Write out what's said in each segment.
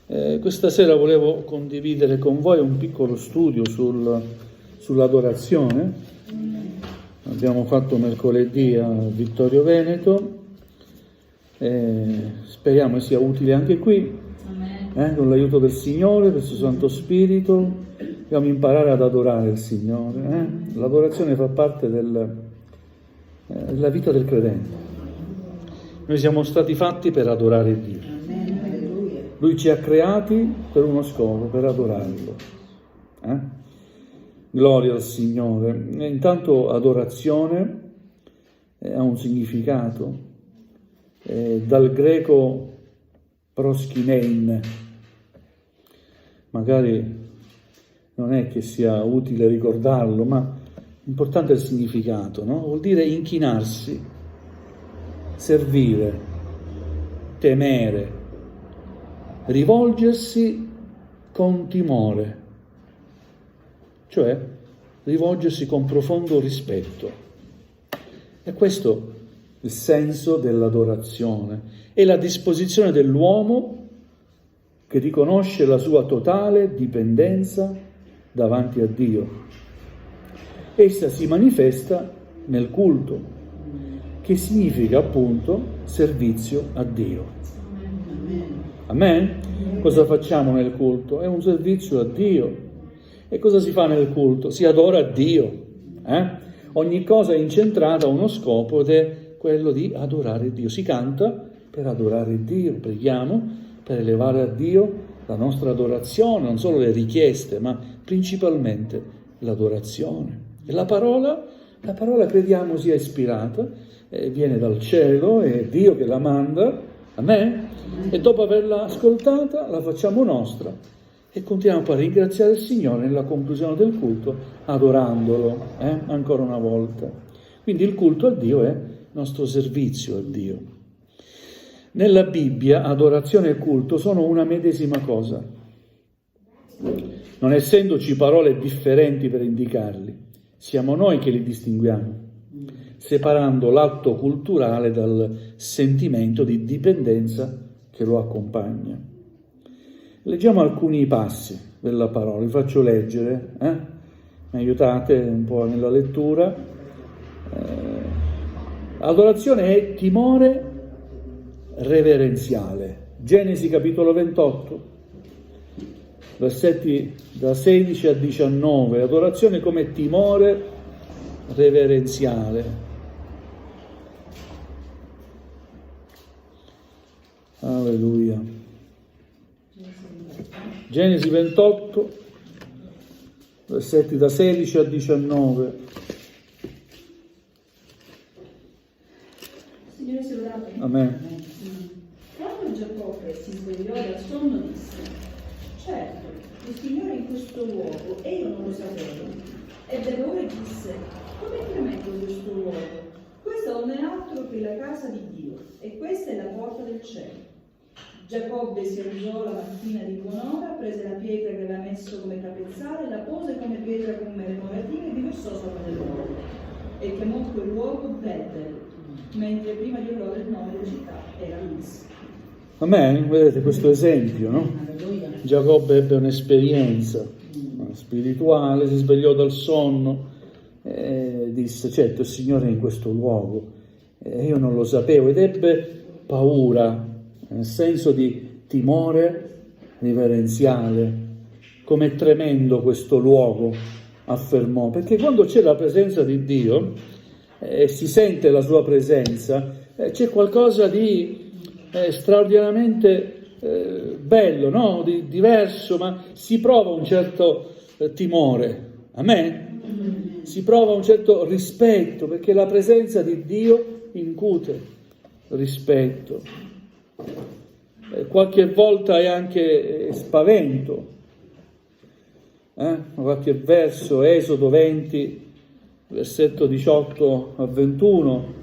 Questa sera volevo condividere con voi un piccolo studio sull'adorazione. Abbiamo fatto mercoledì a Vittorio Veneto, speriamo sia utile anche qui, con l'aiuto del Signore, del suo Santo Spirito. Dobbiamo imparare ad adorare il Signore. L'adorazione fa parte della vita del credente. Noi siamo stati fatti per adorare Dio. Lui ci ha creati per uno scopo, per adorarlo. Gloria al Signore. E intanto adorazione ha un significato, dal greco proskinein. Magari non è che sia utile ricordarlo, ma importante è il significato, no? Vuol dire inchinarsi, servire, temere, rivolgersi con timore, cioè rivolgersi con profondo rispetto. E questo è il senso dell'adorazione, è la disposizione dell'uomo che riconosce la sua totale dipendenza davanti a Dio. Essa si manifesta nel culto, che significa appunto servizio a Dio. Amen? Cosa facciamo nel culto? È un servizio a Dio. E cosa si fa nel culto? Si adora Dio. Ogni cosa è incentrata a uno scopo ed è quello di adorare Dio. Si canta per adorare Dio, preghiamo per elevare a Dio la nostra adorazione, non solo le richieste, ma principalmente l'adorazione. E la parola crediamo sia ispirata, viene dal cielo, è Dio che la manda. Amen? E dopo averla ascoltata la facciamo nostra e continuiamo poi a ringraziare il Signore nella conclusione del culto adorandolo ancora una volta. Quindi il culto a Dio è nostro servizio a Dio. Nella Bibbia adorazione e culto sono una medesima cosa, non essendoci parole differenti per indicarli, siamo noi che li distinguiamo, separando l'atto culturale dal sentimento di dipendenza che lo accompagna. Leggiamo alcuni passi della parola, vi faccio leggere, mi aiutate un po' nella lettura. Adorazione è timore reverenziale. Genesi capitolo 28, versetti da 16 a 19, adorazione come timore reverenziale. Alleluia. Genesi 28, versetti da 16 a 19. Signore sia lodato. Amen. Quando Giacobbe si svegliò dal sonno disse: certo, il Signore è in questo luogo e io non lo sapevo. Ebbe ora e disse: come chiametto questo luogo? Questo non è altro che la casa di Dio e questa è la porta del cielo. Giacobbe si alzò la mattina di buon'ora, prese la pietra che aveva messo come capezzale, la pose come pietra commemorativa e vi versò sopra del luogo. E chiamò quel luogo Betel, mentre prima di loro il nome della città era Luz. Amen, vedete questo esempio, no? Giacobbe ebbe un'esperienza spirituale, si svegliò dal sonno e disse: certo, il Signore è in questo luogo, io non lo sapevo, ed ebbe paura, nel senso di timore reverenziale. Com'è tremendo questo luogo, affermò, perché quando c'è la presenza di Dio si sente la sua presenza, c'è qualcosa di straordinariamente bello, no? Di diverso, ma si prova un certo timore. Amen? Si prova un certo rispetto, perché la presenza di Dio incute rispetto. Qualche volta è anche spavento. Qualche verso, Esodo 20, versetto 18 a 21.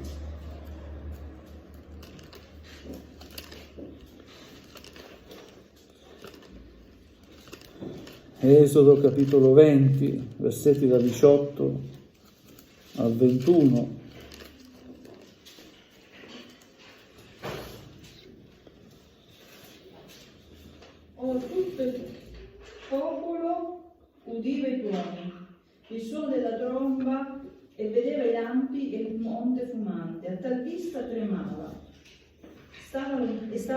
Esodo capitolo 20, versetti da 18 a 21. tutto il popolo udiva i tuoni, il suono della tromba e vedeva i lampi e il monte fumante. A tal vista tremava. Stava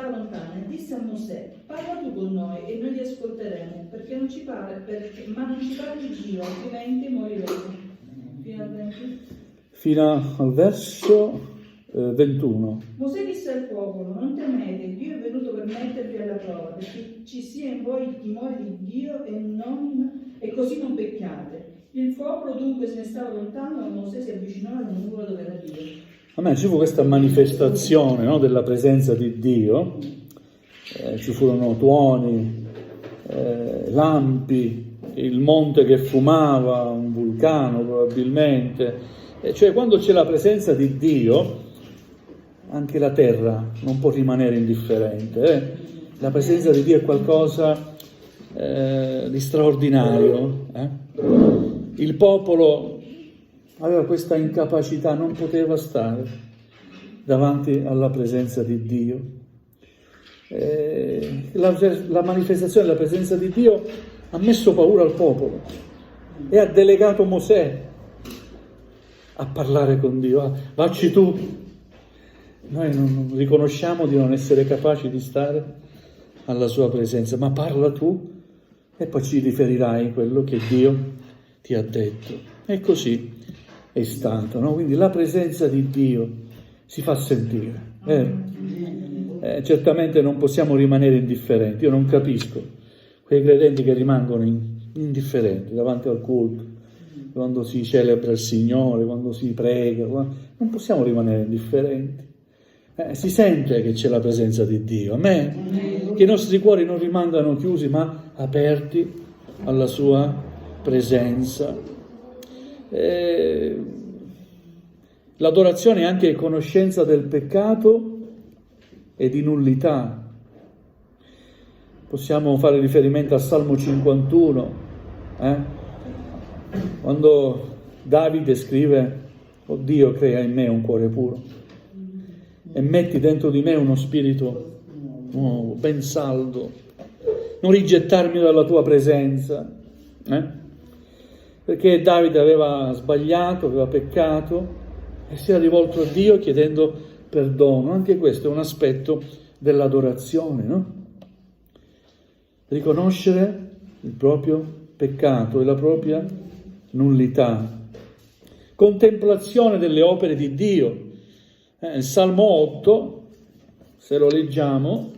lontana e disse a Mosè: parla tu con noi e noi ti ascolteremo, ma non ci parli Dio, altrimenti moriremo. Fino al verso 21. Mosè disse al popolo: non temete, Dio è venuto per mettervi alla prova, perché ci sia in voi il timore di Dio e così non pecchiate. Il popolo dunque se ne stava lontano, ma Mosè si avvicinò alla nuvola dove era Dio. A me ci fu questa manifestazione, no, della presenza di Dio, ci furono tuoni, lampi, il monte che fumava, un vulcano probabilmente, cioè quando c'è la presenza di Dio anche la terra non può rimanere indifferente, La presenza di Dio è qualcosa di straordinario. Il popolo aveva questa incapacità, non poteva stare davanti alla presenza di Dio. La manifestazione della presenza di Dio ha messo paura al popolo e ha delegato Mosè a parlare con Dio. Vacci tu. Noi non riconosciamo di non essere capaci di stare alla sua presenza, ma parla tu e poi ci riferirai quello che Dio ti ha detto. E così è stato, no? Quindi la presenza di Dio si fa sentire. Certamente non possiamo rimanere indifferenti. Io non capisco quei credenti che rimangono indifferenti davanti al culto, quando si celebra il Signore, quando si prega. Non possiamo rimanere indifferenti. Si sente che c'è la presenza di Dio. Che i nostri cuori non rimangano chiusi, ma aperti alla sua presenza. L'adorazione è anche conoscenza del peccato e di nullità. Possiamo fare riferimento al Salmo 51, quando Davide scrive: «Oh Dio, crea in me un cuore puro e metti dentro di me uno spirito nuovo, ben saldo, non rigettarmi dalla tua presenza». Perché Davide aveva sbagliato, aveva peccato e si era rivolto a Dio chiedendo perdono. Anche questo è un aspetto dell'adorazione, no? Riconoscere il proprio peccato e la propria nullità. Contemplazione delle opere di Dio. Il Salmo 8, se lo leggiamo,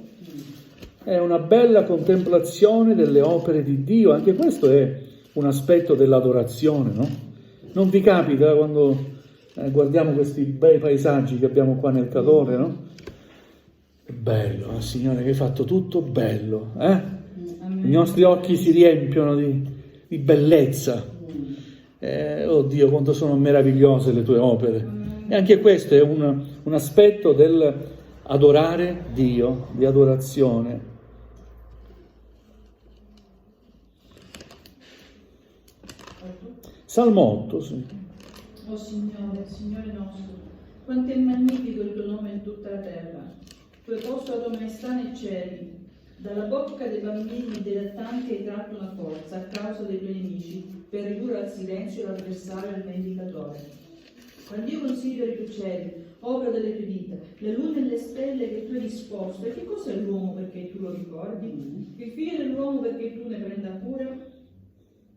è una bella contemplazione delle opere di Dio. Anche questo è un aspetto dell'adorazione, no? Non vi capita quando guardiamo questi bei paesaggi che abbiamo qua nel Cadore, no? È bello, Signore, che hai fatto tutto bello, I nostri occhi si riempiono di bellezza. Oh Dio, quanto sono meravigliose le tue opere. E anche questo è un aspetto dell'adorare Dio, di adorazione. Salmo 8, sì. Oh Signore, Signore nostro, quanto è magnifico il tuo nome in tutta la terra. Tu hai posto la tua maestà nei cieli. Dalla bocca dei bambini e dei lattanti hai tratto una forza a causa dei tuoi nemici, per ridurre al silenzio l'avversario e il vendicatore. Quando io considero i tuoi cieli, opera delle tue dita, le lune e le stelle che tu hai disposto, e che cos'è l'uomo perché tu lo ricordi? Il figlio dell'uomo perché tu ne prenda cura?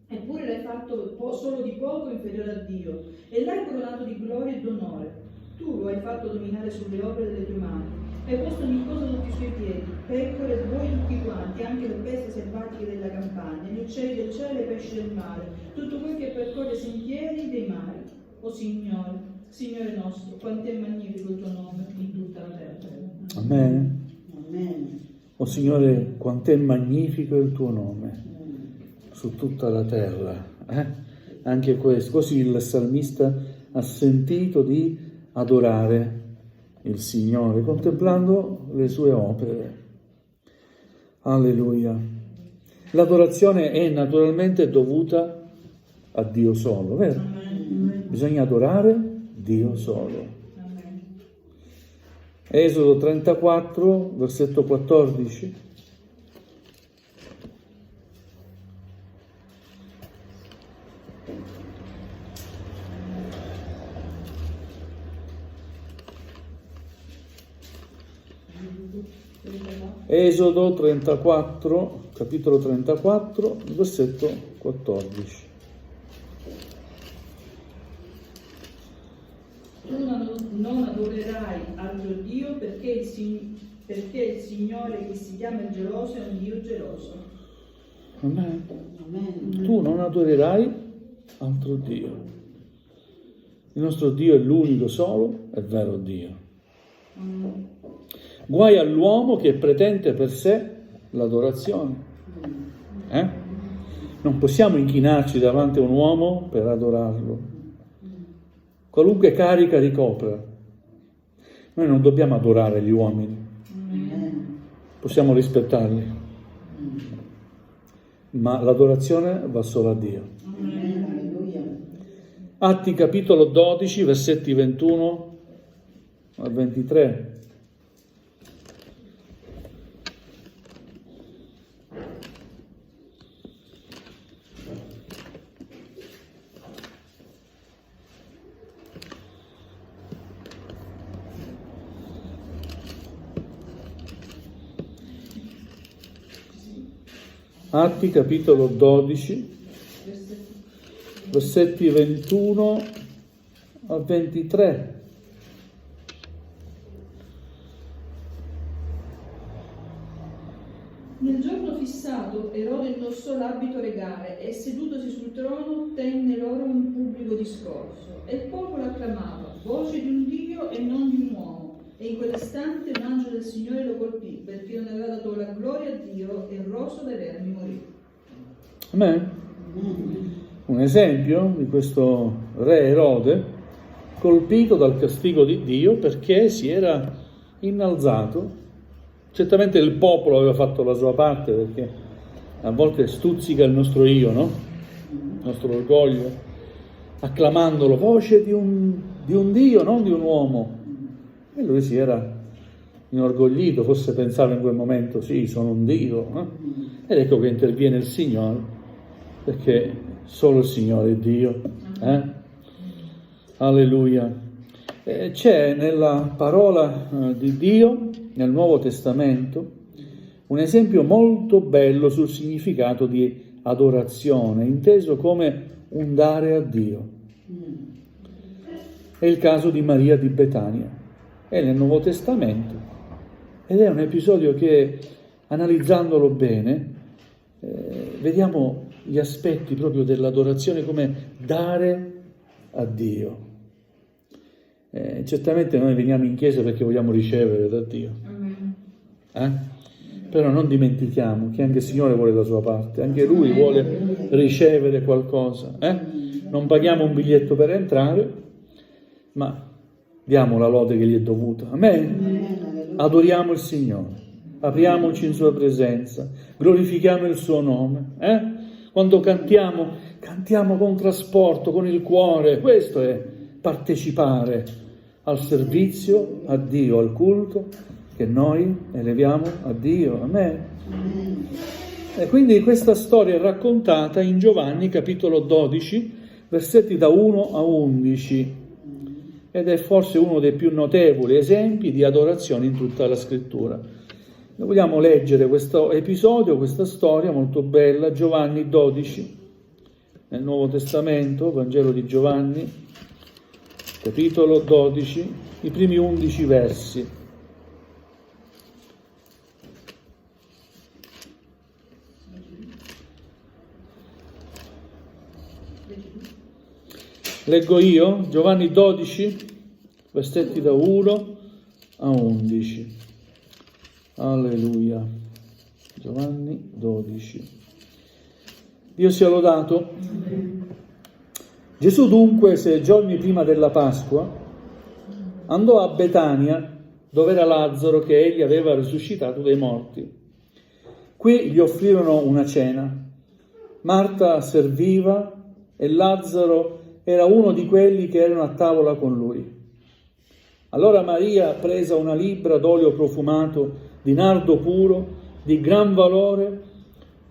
Eppure l'hai fatto solo di poco inferiore a Dio, e l'hai coronato di gloria e d'onore. Tu lo hai fatto dominare sulle opere delle tue mani, hai posto ogni cosa sotto i suoi piedi, pecore e buoi tutti quanti, anche le bestie selvatiche della campagna, gli uccelli del cielo e i pesci del mare, tutto quel che percorre i sentieri dei mari. O Signore, Signore nostro, quanto è magnifico il tuo nome in tutta la terra. Amen. O Signore, quanto è magnifico il tuo nome su tutta la terra. Anche questo, così il salmista ha sentito di adorare il Signore, contemplando le sue opere. Alleluia. L'adorazione è naturalmente dovuta a Dio solo, vero? Amen. Bisogna adorare Dio solo. Amen. Esodo 34, versetto 14. Esodo 34, capitolo 34, versetto 14. Tu non adorerai altro Dio perché il Signore che si chiama geloso è un Dio geloso. Amen. Amen. Tu non adorerai altro Dio. Il nostro Dio è l'unico solo e vero Dio. Guai all'uomo che pretende per sé l'adorazione. Non possiamo inchinarci davanti a un uomo per adorarlo. Qualunque carica ricopra. Noi non dobbiamo adorare gli uomini. Possiamo rispettarli. Ma l'adorazione va solo a Dio. Alleluia. Atti capitolo 12, versetti 21 al 23. Atti capitolo 12, versetti 21 a 23. Nel giorno fissato Erode indossò l'abito regale e sedutosi sul trono tenne loro un pubblico discorso e il popolo acclamava, voce di un Dio e non di un uomo. E in quell'istante un angelo del Signore lo colpì perché non aveva dato la gloria a Dio e il rosso dai vermi morì. Amen. Un esempio di questo re Erode colpito dal castigo di Dio perché si era innalzato. Certamente il popolo aveva fatto la sua parte, perché a volte stuzzica il nostro io, no? Il nostro orgoglio, acclamandolo, voce di un Dio, non di un uomo. E lui si era inorgoglito, forse pensava in quel momento, sì, sono un Dio. Ed ecco che interviene il Signore, perché solo il Signore è Dio. Alleluia. C'è nella parola di Dio, nel Nuovo Testamento, un esempio molto bello sul significato di adorazione, inteso come un dare a Dio. È il caso di Maria di Betania. È nel Nuovo Testamento ed è un episodio che, analizzandolo bene, vediamo gli aspetti proprio dell'adorazione come dare a Dio. Certamente noi veniamo in chiesa perché vogliamo ricevere da Dio, però non dimentichiamo che anche il Signore vuole la sua parte, anche Lui vuole ricevere qualcosa. Non paghiamo un biglietto per entrare, ma diamo la lode che gli è dovuta. Amen. Adoriamo il Signore, apriamoci in Sua presenza, glorifichiamo il Suo nome. Quando cantiamo con trasporto, con il cuore. Questo è partecipare al servizio a Dio, al culto che noi eleviamo a Dio. Amen. E quindi questa storia è raccontata in Giovanni capitolo 12, versetti da 1 a 11. Ed è forse uno dei più notevoli esempi di adorazione in tutta la Scrittura. Noi vogliamo leggere questo episodio, questa storia molto bella, Giovanni 12, nel Nuovo Testamento, Vangelo di Giovanni, capitolo 12, i primi 11 versi. Leggo io, Giovanni 12, versetti da 1 a 11. Alleluia. Giovanni 12. Dio sia lodato. Gesù dunque, 6 giorni prima della Pasqua, andò a Betania, dove era Lazzaro che egli aveva risuscitato dai morti. Qui gli offrirono una cena. Marta serviva e Lazzaro era uno di quelli che erano a tavola con lui. Allora Maria, presa una libbra d'olio profumato di nardo puro, di gran valore,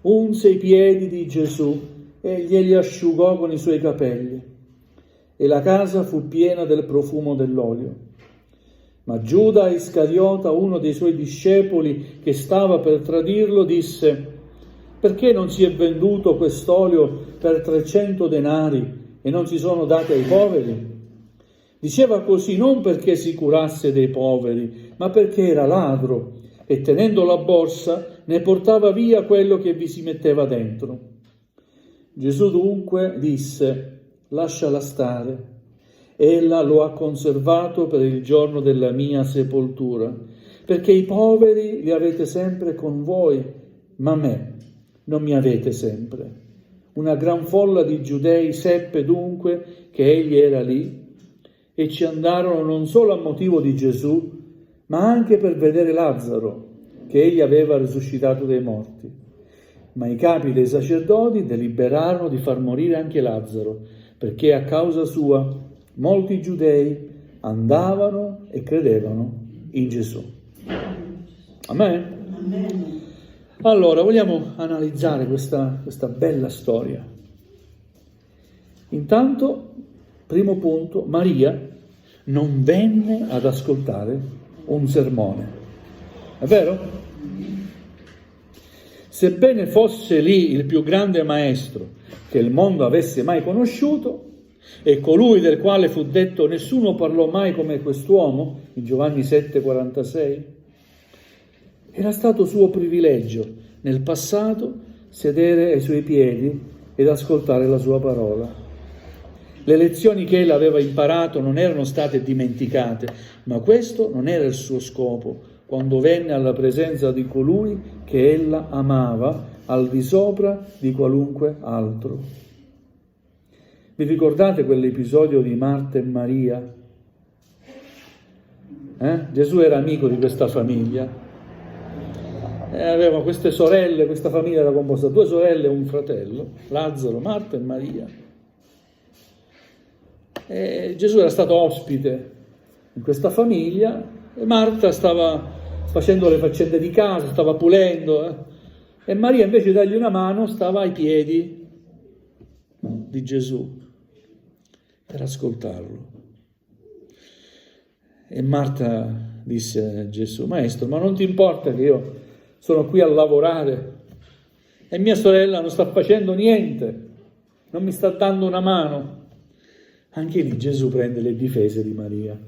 unse i piedi di Gesù e glieli asciugò con i suoi capelli, e la casa fu piena del profumo dell'olio. Ma Giuda Iscariota, uno dei suoi discepoli che stava per tradirlo, disse: perché non si è venduto quest'olio per 300 denari e non si sono dati ai poveri? Diceva così non perché si curasse dei poveri, ma perché era ladro e tenendo la borsa ne portava via quello che vi si metteva dentro. Gesù dunque disse: lasciala stare. Ella lo ha conservato per il giorno della mia sepoltura, perché i poveri li avete sempre con voi, ma me non mi avete sempre. Una gran folla di giudei seppe dunque che egli era lì e ci andarono non solo a motivo di Gesù, ma anche per vedere Lazzaro, che egli aveva risuscitato dai morti. Ma i capi dei sacerdoti deliberarono di far morire anche Lazzaro, perché a causa sua molti giudei andavano e credevano in Gesù. Amen? Amen. Allora, vogliamo analizzare questa bella storia. Intanto, primo punto, Maria non venne ad ascoltare un sermone. È vero? Sebbene fosse lì il più grande maestro che il mondo avesse mai conosciuto, e colui del quale fu detto nessuno parlò mai come quest'uomo, in Giovanni 7,46, era stato suo privilegio nel passato sedere ai suoi piedi ed ascoltare la sua parola. Le lezioni che ella aveva imparato non erano state dimenticate, ma questo non era il suo scopo quando venne alla presenza di colui che ella amava al di sopra di qualunque altro. Vi ricordate quell'episodio di Marta e Maria? Gesù era amico di questa famiglia. Aveva queste sorelle, questa famiglia era composta da 2 sorelle e un fratello, Lazzaro, Marta e Maria. E Gesù era stato ospite in questa famiglia e Marta stava facendo le faccende di casa, stava pulendo, e Maria invece di dargli una mano stava ai piedi di Gesù per ascoltarlo. E Marta disse a Gesù: Maestro, ma non ti importa che io sono qui a lavorare e mia sorella non sta facendo niente, non mi sta dando una mano? Anche lì Gesù prende le difese di Maria,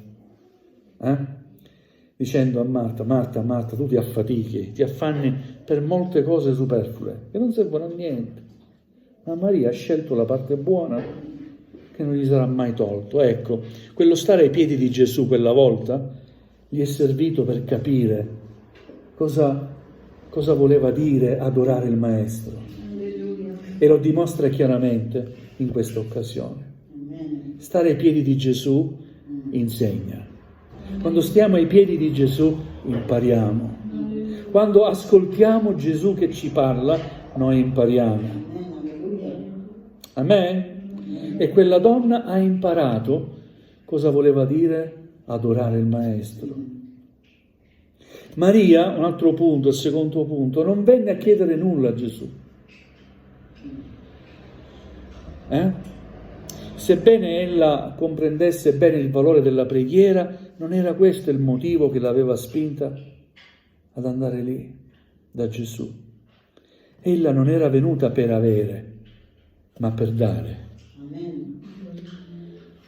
dicendo a Marta: Marta, tu ti affatichi, ti affanni per molte cose superflue che non servono a niente, ma Maria ha scelto la parte buona che non gli sarà mai tolto. Ecco, quello stare ai piedi di Gesù quella volta gli è servito per capire cosa voleva dire adorare il Maestro. Alleluia. E lo dimostra chiaramente in questa occasione. Stare ai piedi di Gesù insegna. Quando stiamo ai piedi di Gesù impariamo. Quando ascoltiamo Gesù che ci parla, noi impariamo. Amen? E quella donna ha imparato cosa voleva dire adorare il Maestro. Maria, un altro punto, il secondo punto, non venne a chiedere nulla a Gesù. Sebbene ella comprendesse bene il valore della preghiera, non era questo il motivo che l'aveva spinta ad andare lì da Gesù. Ella non era venuta per avere, ma per dare.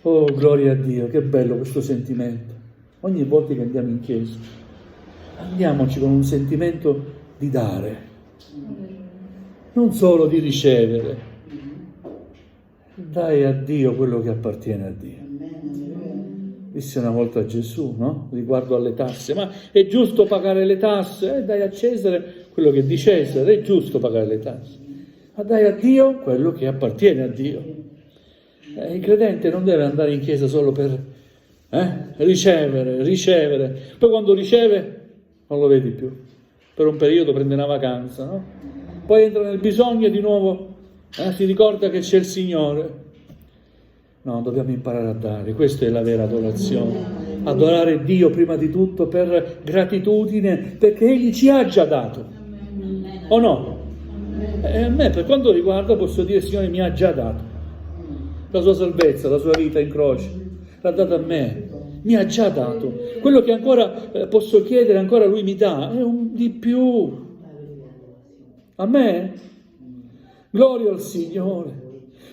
Oh, gloria a Dio, che bello questo sentimento. Ogni volta che andiamo in chiesa, andiamoci con un sentimento di dare, non solo di ricevere. Dai a Dio quello che appartiene a Dio. Disse una volta a Gesù, no? Riguardo alle tasse: ma è giusto pagare le tasse? Dai a Cesare quello che è di Cesare, è giusto pagare le tasse. Ma dai a Dio quello che appartiene a Dio. Il credente non deve andare in chiesa solo per ricevere. Poi quando riceve non lo vedi più. Per un periodo prende una vacanza, no? Poi entra nel bisogno e di nuovo si ricorda che c'è il Signore. No, dobbiamo imparare a dare. Questa è la vera adorazione. Adorare Dio prima di tutto per gratitudine, perché Egli ci ha già dato. O no? E a me, per quanto riguarda, posso dire: il Signore mi ha già dato la sua salvezza, la sua vita in croce, l'ha data a me, mi ha già dato. Quello che ancora posso chiedere, ancora Lui mi dà, è un di più. A me? Gloria al Signore.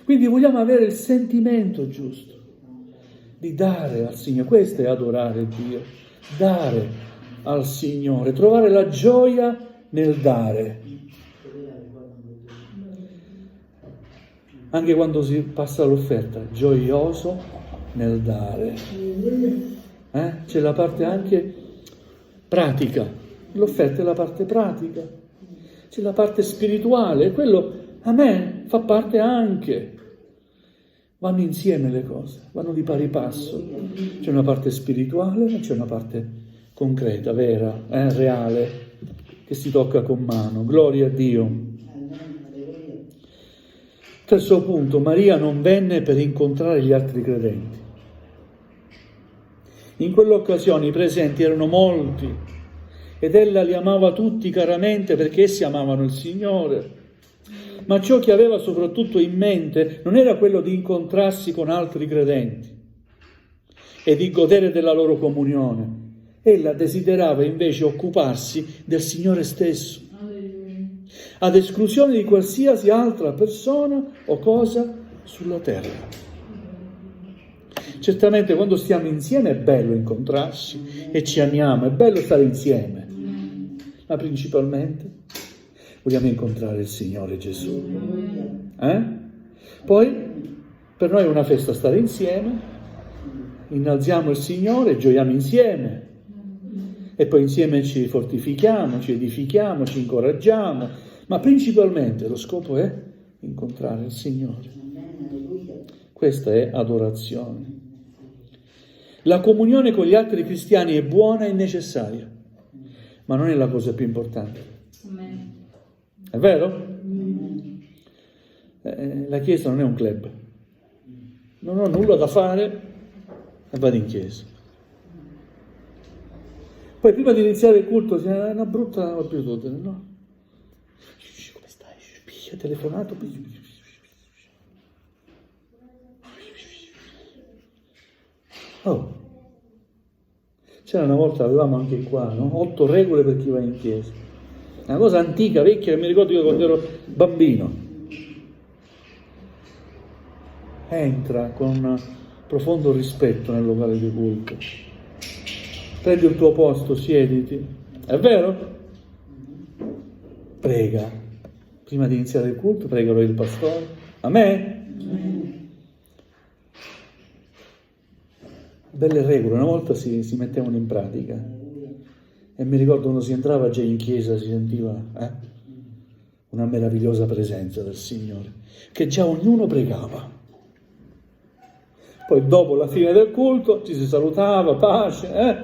Quindi vogliamo avere il sentimento giusto di dare al Signore. Questo è adorare Dio, dare al Signore, trovare la gioia nel dare. Anche quando si passa l'offerta, gioioso nel dare. C'è la parte anche pratica. L'offerta è la parte pratica. C'è la parte spirituale, quello a me fa parte anche. Vanno insieme le cose, vanno di pari passo. C'è una parte spirituale e c'è una parte concreta, vera, reale, che si tocca con mano. Gloria a Dio. Terzo punto, Maria non venne per incontrare gli altri credenti. In quell'occasione i presenti erano molti ed ella li amava tutti caramente perché essi amavano il Signore. Ma ciò che aveva soprattutto in mente non era quello di incontrarsi con altri credenti e di godere della loro comunione. Ella desiderava invece occuparsi del Signore stesso, ad esclusione di qualsiasi altra persona o cosa sulla terra. Certamente quando stiamo insieme è bello incontrarsi e ci amiamo, è bello stare insieme, ma principalmente vogliamo incontrare il Signore Gesù. Poi per noi è una festa stare insieme, innalziamo il Signore, gioiamo insieme e poi insieme ci fortifichiamo, ci edifichiamo, ci incoraggiamo, ma principalmente lo scopo è incontrare il Signore. Questa è adorazione. La comunione con gli altri cristiani è buona e necessaria, ma non è la cosa più importante. È vero? La Chiesa non è un club. Non ho nulla da fare e vado in Chiesa. Poi prima di iniziare il culto è una brutta abitudine, no? Come stai? Hai telefonato? Oh, c'era una volta, avevamo anche qua, no? 8 regole per chi va in chiesa. Una cosa antica, vecchia, che mi ricordo io quando ero bambino. Entra con profondo rispetto nel locale di culto. Prendi il tuo posto, siediti. È vero? Prega. Prima di iniziare il culto, pregalo il pastore. A me? Belle regole, una volta si mettevano in pratica e mi ricordo quando si entrava già in chiesa si sentiva una meravigliosa presenza del Signore, che già ognuno pregava. Poi dopo la fine del culto ci si salutava, pace,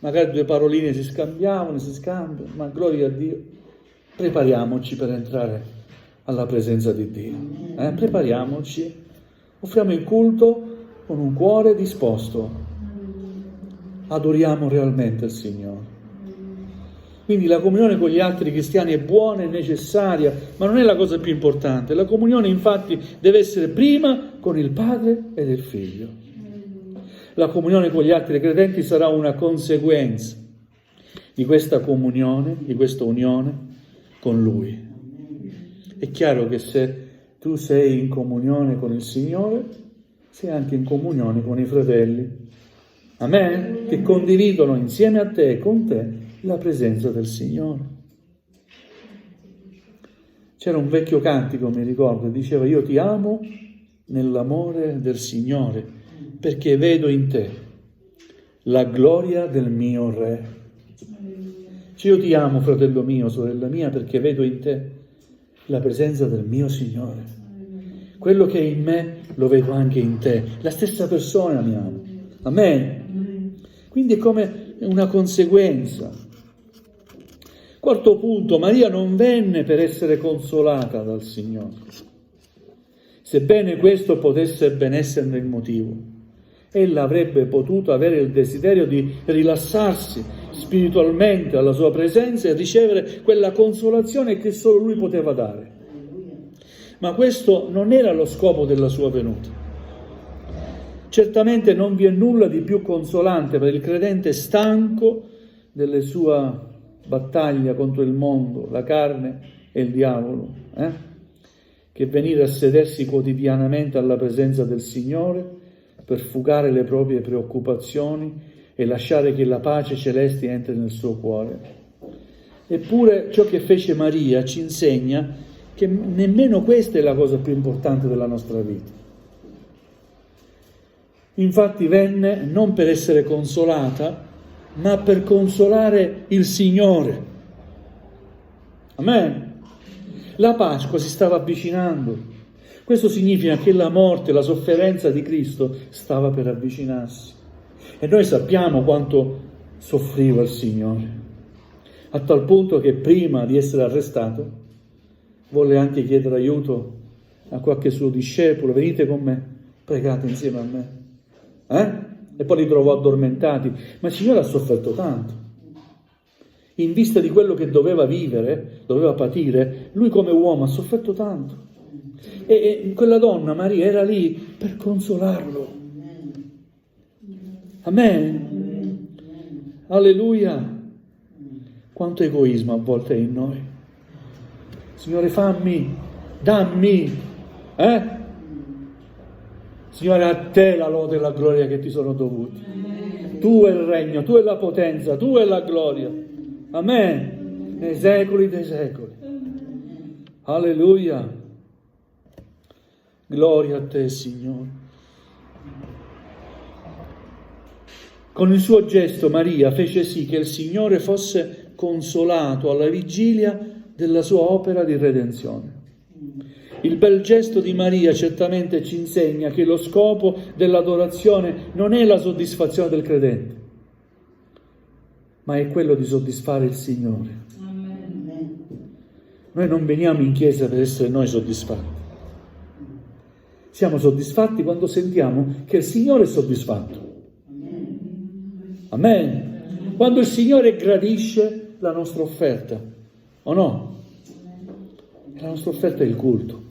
magari 2 paroline si scambiano, ma gloria a Dio. Prepariamoci per entrare alla presenza di Dio, prepariamoci, offriamo il culto con un cuore disposto, adoriamo realmente il Signore. Quindi la comunione con gli altri cristiani è buona e necessaria, ma non è la cosa più importante. La comunione infatti deve essere prima con il Padre ed il Figlio. La comunione con gli altri credenti sarà una conseguenza di questa comunione, di questa unione con Lui. È chiaro che se tu sei in comunione con il Signore, sei anche in comunione con i fratelli, amen? Che condividono insieme a te e con te la presenza del Signore. C'era un vecchio cantico, mi ricordo, diceva: io ti amo nell'amore del Signore, perché vedo in te la gloria del mio Re. Cioè, io ti amo, fratello mio, sorella mia, perché vedo in te la presenza del mio Signore. Quello che è in me lo vedo anche in te. La stessa persona mi ama. Amen. Quindi è come una conseguenza. Quarto punto, Maria non venne per essere consolata dal Signore. Sebbene questo potesse ben esserne il motivo, ella avrebbe potuto avere il desiderio di rilassarsi spiritualmente alla sua presenza e ricevere quella consolazione che solo lui poteva dare. Ma questo non era lo scopo della sua venuta. Certamente non vi è nulla di più consolante per il credente stanco della sua battaglia contro il mondo, la carne e il diavolo, che venire a sedersi quotidianamente alla presenza del Signore per fugare le proprie preoccupazioni e lasciare che la pace celeste entri nel suo cuore. Eppure ciò che fece Maria ci insegna che nemmeno questa è la cosa più importante della nostra vita. Infatti venne non per essere consolata, ma per consolare il Signore. Amen. La Pasqua si stava avvicinando. Questo significa che la morte, la sofferenza di Cristo stava per avvicinarsi. E noi sappiamo quanto soffriva il Signore, a tal punto che prima di essere arrestato volle anche chiedere aiuto a qualche suo discepolo: venite con me, pregate insieme a me. E poi li trovò addormentati. Ma il Signore ha sofferto tanto. In vista di quello che doveva vivere, doveva patire, lui come uomo ha sofferto tanto. E quella donna, Maria, era lì per consolarlo. Amen. Alleluia. Quanto egoismo a volte è in noi. Signore, fammi, dammi. Signore, a te la lode e la gloria che ti sono dovuti. Tu è il regno, tu è la potenza, tu è la gloria. Amen. Nei secoli dei secoli. Alleluia. Gloria a te, Signore. Con il suo gesto Maria fece sì che il Signore fosse consolato alla vigilia della sua opera di redenzione. Il bel gesto di Maria certamente ci insegna che lo scopo dell'adorazione non è la soddisfazione del credente, ma è quello di soddisfare il Signore. Amen. Noi non veniamo in chiesa per essere noi soddisfatti. Siamo soddisfatti quando sentiamo che il Signore è soddisfatto. Amen. Quando il Signore gradisce la nostra offerta, o no? La nostra offerta è il culto.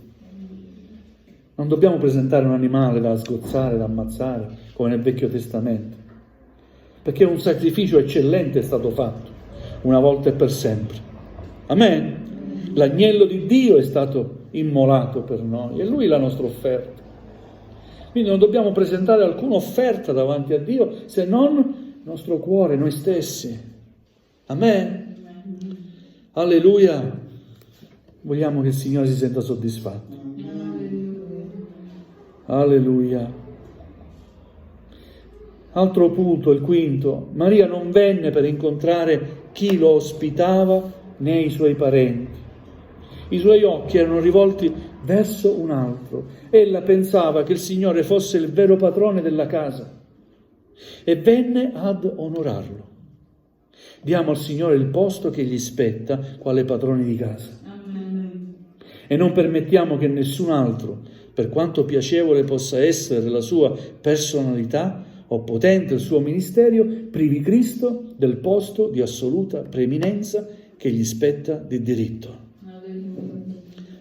Non dobbiamo presentare un animale da sgozzare, da ammazzare, come nel Vecchio Testamento, perché un sacrificio eccellente è stato fatto, una volta e per sempre. Amen. L'agnello di Dio è stato immolato per noi, e Lui è la nostra offerta. Quindi non dobbiamo presentare alcuna offerta davanti a Dio, se non il nostro cuore, noi stessi. Amen. Alleluia. Vogliamo che il Signore si senta soddisfatto. Alleluia. Altro punto, il quinto. Maria non venne per incontrare chi lo ospitava né i suoi parenti. I suoi occhi erano rivolti verso un altro. Ella pensava che il Signore fosse il vero padrone della casa e venne ad onorarlo. Diamo al Signore il posto che gli spetta quale padrone di casa. E non permettiamo che nessun altro, per quanto piacevole possa essere la sua personalità o potente il suo ministero, privi Cristo del posto di assoluta preeminenza che gli spetta di diritto.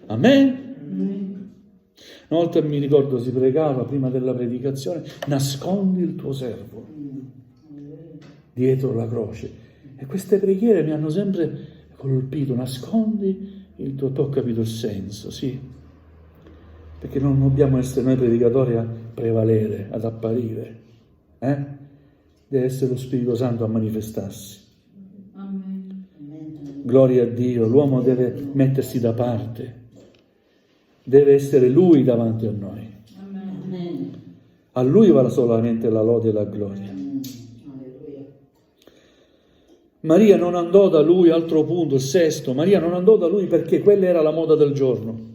Amen? Una volta mi ricordo si pregava prima della predicazione: nascondi il tuo servo dietro la croce. E queste preghiere mi hanno sempre colpito. Nascondi il tuo... Ho capito il senso, sì, perché non dobbiamo essere noi predicatori a prevalere, ad apparire, deve essere lo Spirito Santo a manifestarsi. Amen. Gloria a Dio. L'uomo deve mettersi da parte, deve essere Lui davanti a noi. Amen. A Lui va solamente la lode e la gloria. Maria non andò da Lui, altro punto, il sesto, Maria non andò da Lui perché quella era la moda del giorno.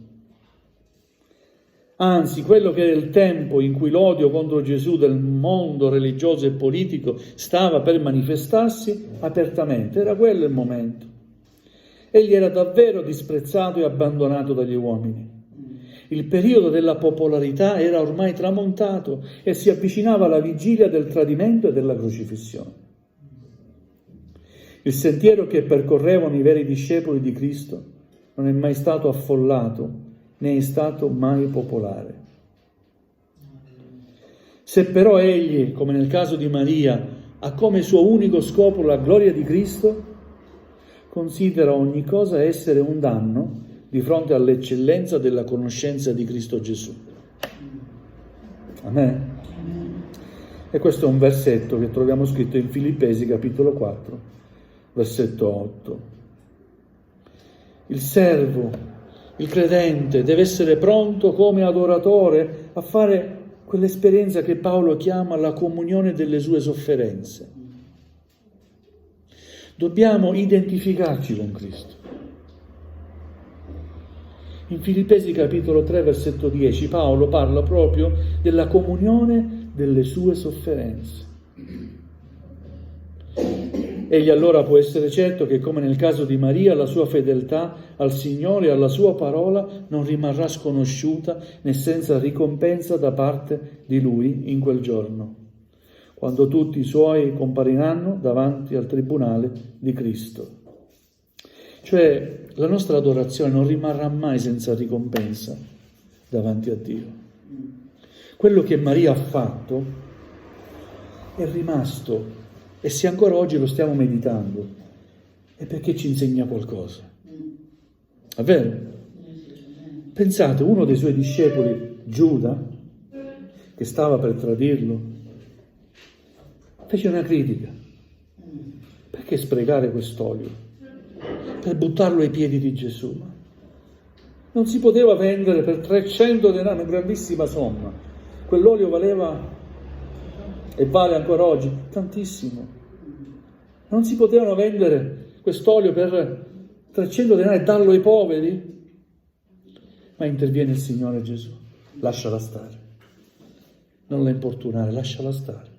Anzi, quello che era il tempo in cui l'odio contro Gesù del mondo religioso e politico stava per manifestarsi apertamente, era quello il momento. Egli era davvero disprezzato e abbandonato dagli uomini. Il periodo della popolarità era ormai tramontato e si avvicinava alla vigilia del tradimento e della crocifissione. Il sentiero che percorrevano i veri discepoli di Cristo non è mai stato affollato, né è stato mai popolare. Se però egli, come nel caso di Maria, ha come suo unico scopo la gloria di Cristo, considera ogni cosa essere un danno di fronte all'eccellenza della conoscenza di Cristo Gesù. Amen. E questo è un versetto che troviamo scritto in Filippesi capitolo 4, versetto 8. Il servo, il credente, deve essere pronto come adoratore a fare quell'esperienza che Paolo chiama la comunione delle sue sofferenze. Dobbiamo identificarci con Cristo. In Filippesi capitolo 3, versetto 10, Paolo parla proprio della comunione delle sue sofferenze. Egli allora può essere certo che, come nel caso di Maria, la sua fedeltà al Signore e alla sua parola non rimarrà sconosciuta né senza ricompensa da parte di Lui in quel giorno, quando tutti i suoi compariranno davanti al tribunale di Cristo. Cioè, la nostra adorazione non rimarrà mai senza ricompensa davanti a Dio. Quello che Maria ha fatto è rimasto, e se ancora oggi lo stiamo meditando, è perché ci insegna qualcosa. È vero? Pensate, uno dei suoi discepoli, Giuda, che stava per tradirlo, fece una critica. Perché sprecare quest'olio? Per buttarlo ai piedi di Gesù. Non si poteva vendere per 300 denari, una grandissima somma. Quell'olio valeva, e vale ancora oggi, tantissimo. Non si potevano vendere quest'olio per 300 denari e darlo ai poveri? Ma interviene il Signore Gesù. Lasciala stare. Non la importunare, lasciala stare.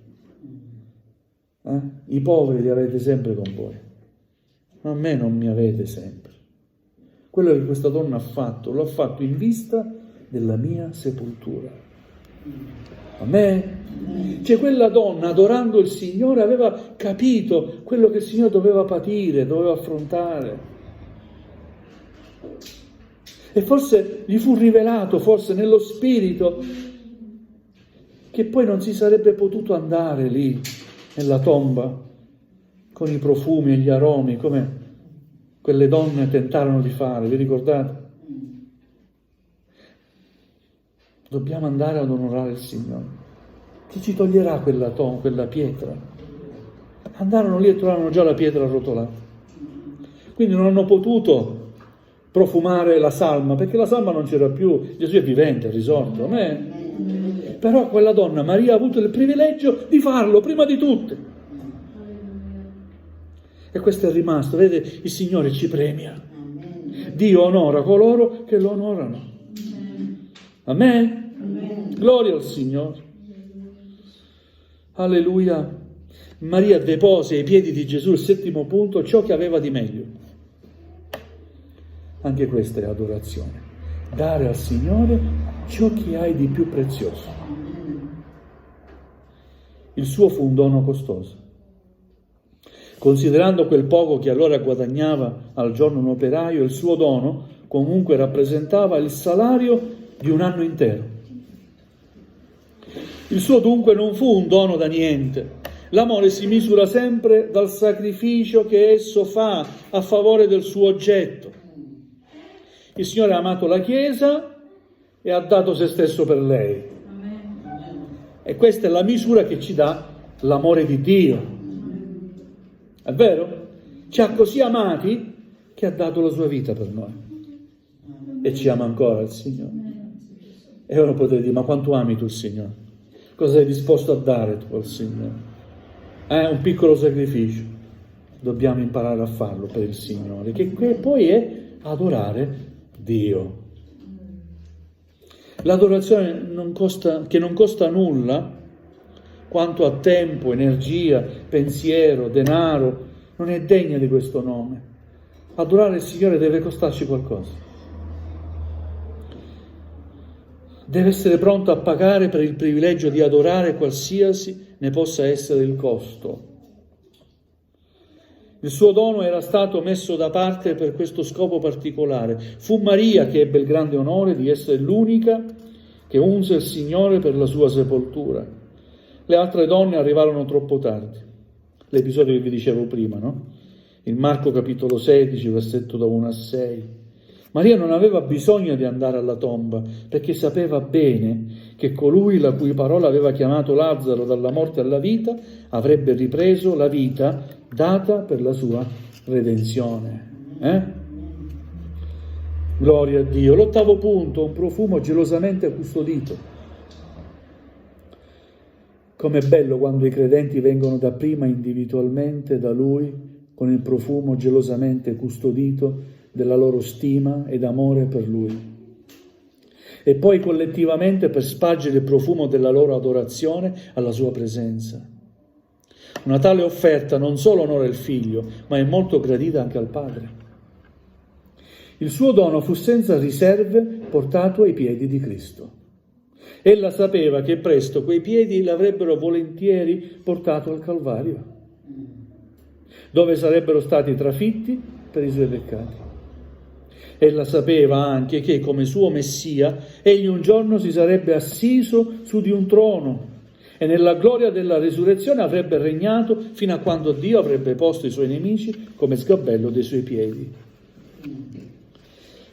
I poveri li avete sempre con voi. A me non mi avete sempre. Quello che questa donna ha fatto, lo ha fatto in vista della mia sepoltura. A me? Cioè, quella donna, adorando il Signore, aveva capito quello che il Signore doveva patire, doveva affrontare. E forse gli fu rivelato, forse nello spirito, che poi non si sarebbe potuto andare lì, nella tomba, con i profumi e gli aromi, come quelle donne tentarono di fare, vi ricordate? Dobbiamo andare ad onorare il Signore. Chi ci toglierà quella pietra? Andarono lì e trovarono già la pietra arrotolata. Quindi non hanno potuto profumare la salma, perché la salma non c'era più. Gesù è vivente, è risorto. Però quella donna, Maria, ha avuto il privilegio di farlo prima di tutte. E questo è rimasto, vedete, il Signore ci premia. Dio onora coloro che lo onorano. Amen? Gloria al Signore. Alleluia. Maria depose ai piedi di Gesù, il settimo punto, ciò che aveva di meglio. Anche questa è adorazione. Dare al Signore ciò che hai di più prezioso. Il suo fu un dono costoso. Considerando quel poco che allora guadagnava al giorno un operaio, il suo dono comunque rappresentava il salario di un anno intero. Il suo dunque non fu un dono da niente. L'amore si misura sempre dal sacrificio che esso fa a favore del suo oggetto. Il Signore ha amato la Chiesa e ha dato se stesso per lei. E questa è la misura che ci dà l'amore di Dio. È vero? Ci ha così amati che ha dato la sua vita per noi. E ci ama ancora il Signore. E ora potete dire, ma quanto ami tu il Signore? Cosa sei disposto a dare tu al Signore? Un piccolo sacrificio. Dobbiamo imparare a farlo per il Signore, che poi è adorare Dio. L'adorazione che non costa nulla, quanto a tempo, energia, pensiero, denaro, non è degna di questo nome. Adorare il Signore deve costarci qualcosa. Deve essere pronto a pagare per il privilegio di adorare qualsiasi ne possa essere il costo. Il suo dono era stato messo da parte per questo scopo particolare. Fu Maria che ebbe il grande onore di essere l'unica che unse il Signore per la sua sepoltura. Le altre donne arrivarono troppo tardi. L'episodio che vi dicevo prima, no? In Marco capitolo 16, versetto da 1 a 6. Maria non aveva bisogno di andare alla tomba, perché sapeva bene che colui la cui parola aveva chiamato Lazzaro dalla morte alla vita avrebbe ripreso la vita data per la sua redenzione. Gloria a Dio. L'ottavo punto, un profumo gelosamente custodito. Com'è bello quando i credenti vengono dapprima individualmente da Lui con il profumo gelosamente custodito della loro stima ed amore per Lui, e poi collettivamente per spargere il profumo della loro adorazione alla Sua presenza. Una tale offerta non solo onora il Figlio, ma è molto gradita anche al Padre. Il suo dono fu senza riserve portato ai piedi di Cristo. Ella sapeva che presto quei piedi l'avrebbero volentieri portato al Calvario, dove sarebbero stati trafitti per i suoi peccati. Ella sapeva anche che, come suo Messia, egli un giorno si sarebbe assiso su di un trono e nella gloria della risurrezione avrebbe regnato fino a quando Dio avrebbe posto i suoi nemici come sgabello dei suoi piedi.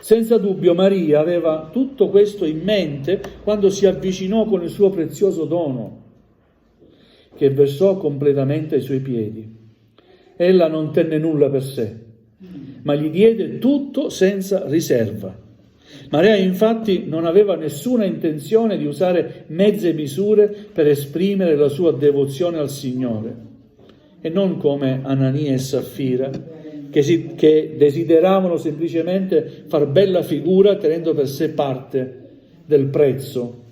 Senza dubbio Maria aveva tutto questo in mente quando si avvicinò con il suo prezioso dono, che versò completamente ai suoi piedi. Ella non tenne nulla per sé, ma gli diede tutto senza riserva. Maria infatti non aveva nessuna intenzione di usare mezze misure per esprimere la sua devozione al Signore, e non come Anania e Saffira, che desideravano semplicemente far bella figura tenendo per sé parte del prezzo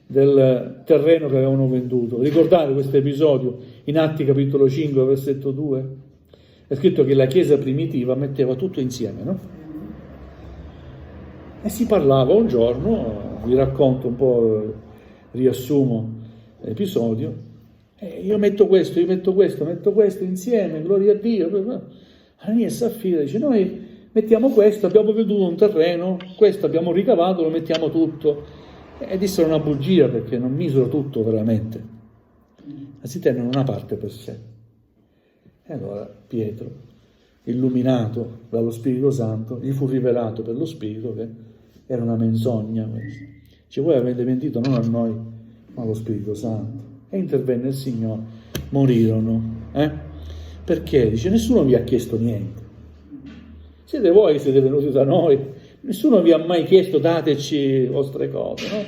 del terreno che avevano venduto. Ricordate questo episodio in Atti capitolo 5 versetto 2? È scritto che la Chiesa primitiva metteva tutto insieme, no? E si parlava un giorno, vi racconto un po', riassumo l'episodio, io metto questo insieme, gloria a Dio. Anania e Saffira dice, noi mettiamo questo, abbiamo venduto un terreno, questo abbiamo ricavato, lo mettiamo tutto. E dissero una bugia, perché non misero tutto veramente, ma si tennero una parte per sé. E allora Pietro, illuminato dallo Spirito Santo, gli fu rivelato per lo Spirito che era una menzogna questa. Dice, voi avete mentito non a noi, ma allo Spirito Santo. E intervenne il Signore, morirono. Perché? Dice, nessuno vi ha chiesto niente. Siete voi che siete venuti da noi, nessuno vi ha mai chiesto dateci vostre cose, no?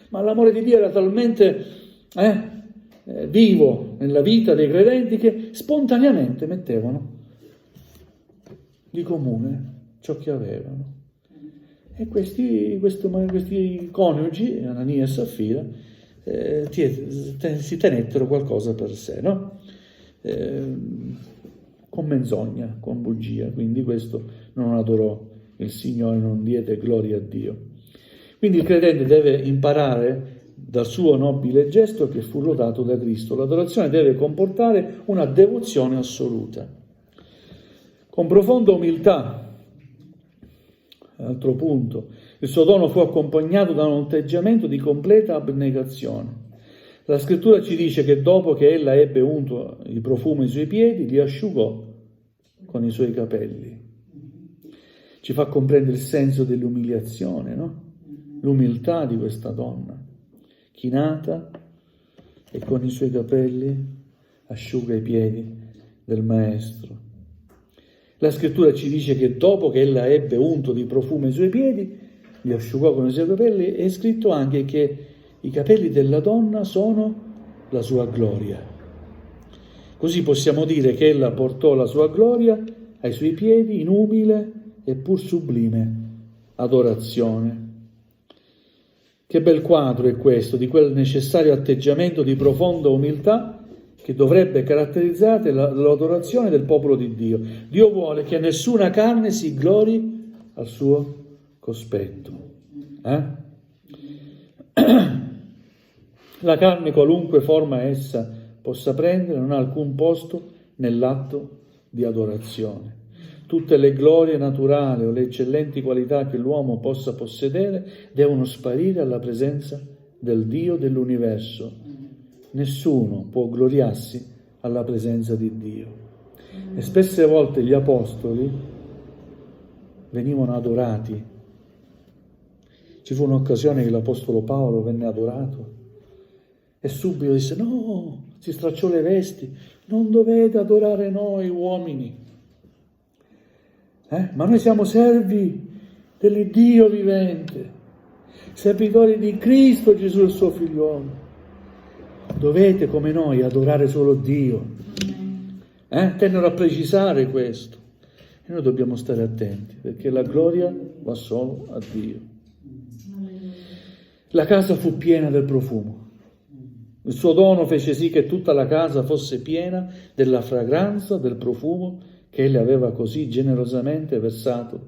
Ma l'amore di Dio era talmente vivo nella vita dei credenti che spontaneamente mettevano di comune ciò che avevano. E questi coniugi, Anania e Saffira, si tenettero qualcosa per sé, no? Con menzogna, con bugia, quindi questo non adorò il Signore, non diede gloria a Dio. Quindi il credente deve imparare dal suo nobile gesto che fu lodato da Cristo. L'adorazione deve comportare una devozione assoluta. Con profonda umiltà, altro punto, il suo dono fu accompagnato da un atteggiamento di completa abnegazione. La Scrittura ci dice che dopo che ella ebbe unto il profumo ai suoi piedi, li asciugò con i suoi capelli. Ci fa comprendere il senso dell'umiliazione, no? L'umiltà di questa donna, chinata e con i suoi capelli asciuga i piedi del Maestro. La Scrittura ci dice che dopo che ella ebbe unto di profumo ai suoi piedi, li asciugò con i suoi capelli, e è scritto anche che i capelli della donna sono la sua gloria. Così possiamo dire che ella portò la sua gloria ai suoi piedi in umile e pur sublime adorazione. Che bel quadro è questo di quel necessario atteggiamento di profonda umiltà che dovrebbe caratterizzare l'adorazione del popolo di Dio. Dio vuole che nessuna carne si glori al suo cospetto. La carne, qualunque forma essa possa prendere, non ha alcun posto nell'atto di adorazione. Tutte le glorie naturali o le eccellenti qualità che l'uomo possa possedere devono sparire alla presenza del Dio dell'universo. Nessuno può gloriarsi alla presenza di Dio. E spesse volte gli apostoli venivano adorati. Ci fu un'occasione che l'apostolo Paolo venne adorato e subito disse: no, si stracciò le vesti, non dovete adorare noi uomini. Ma noi siamo servi dell'Iddio vivente, servitori di Cristo Gesù il suo figliuolo. Dovete, come noi, adorare solo Dio. Tennero a precisare questo. E noi dobbiamo stare attenti, perché la gloria va solo a Dio. La casa fu piena del profumo. Il suo dono fece sì che tutta la casa fosse piena della fragranza, del profumo che egli aveva così generosamente versato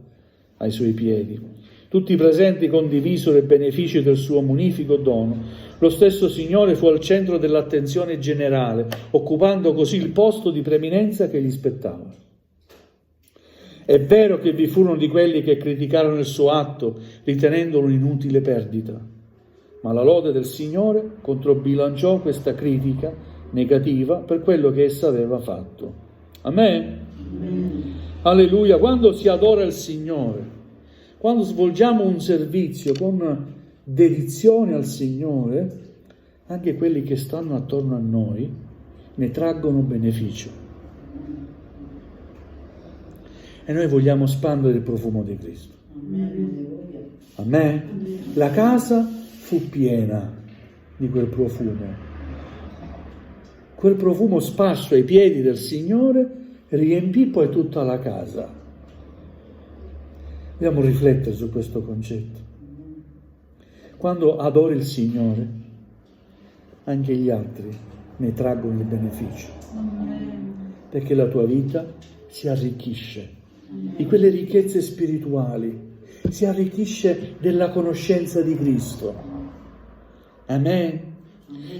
ai suoi piedi. Tutti i presenti condivisero i benefici del suo munifico dono. Lo stesso Signore fu al centro dell'attenzione generale, occupando così il posto di preeminenza che gli spettava. È vero che vi furono di quelli che criticarono il suo atto, ritenendolo un'inutile perdita, ma la lode del Signore controbilanciò questa critica negativa per quello che essa aveva fatto. Amen? Alleluia! Quando si adora il Signore, quando svolgiamo un servizio con dedizione al Signore, anche quelli che stanno attorno a noi ne traggono beneficio. E noi vogliamo spandere il profumo di Cristo. Amen? La casa fu piena di quel profumo. Quel profumo sparso ai piedi del Signore riempì poi tutta la casa. Dobbiamo riflettere su questo concetto. Quando adori il Signore, anche gli altri ne traggono il beneficio. Perché la tua vita si arricchisce di quelle ricchezze spirituali, si arricchisce della conoscenza di Cristo. Amen?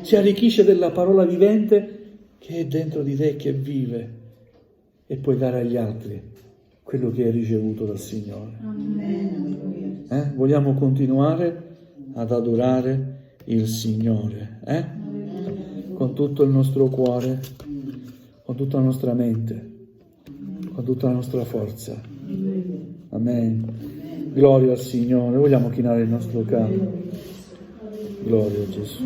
Si arricchisce della parola vivente che è dentro di te e che vive, e puoi dare agli altri quello che hai ricevuto dal Signore. Amen. Vogliamo continuare ad adorare il Signore, con tutto il nostro cuore, con tutta la nostra mente, con tutta la nostra forza. Amen. Gloria al Signore. Vogliamo chinare il nostro capo. Gloria a Gesù.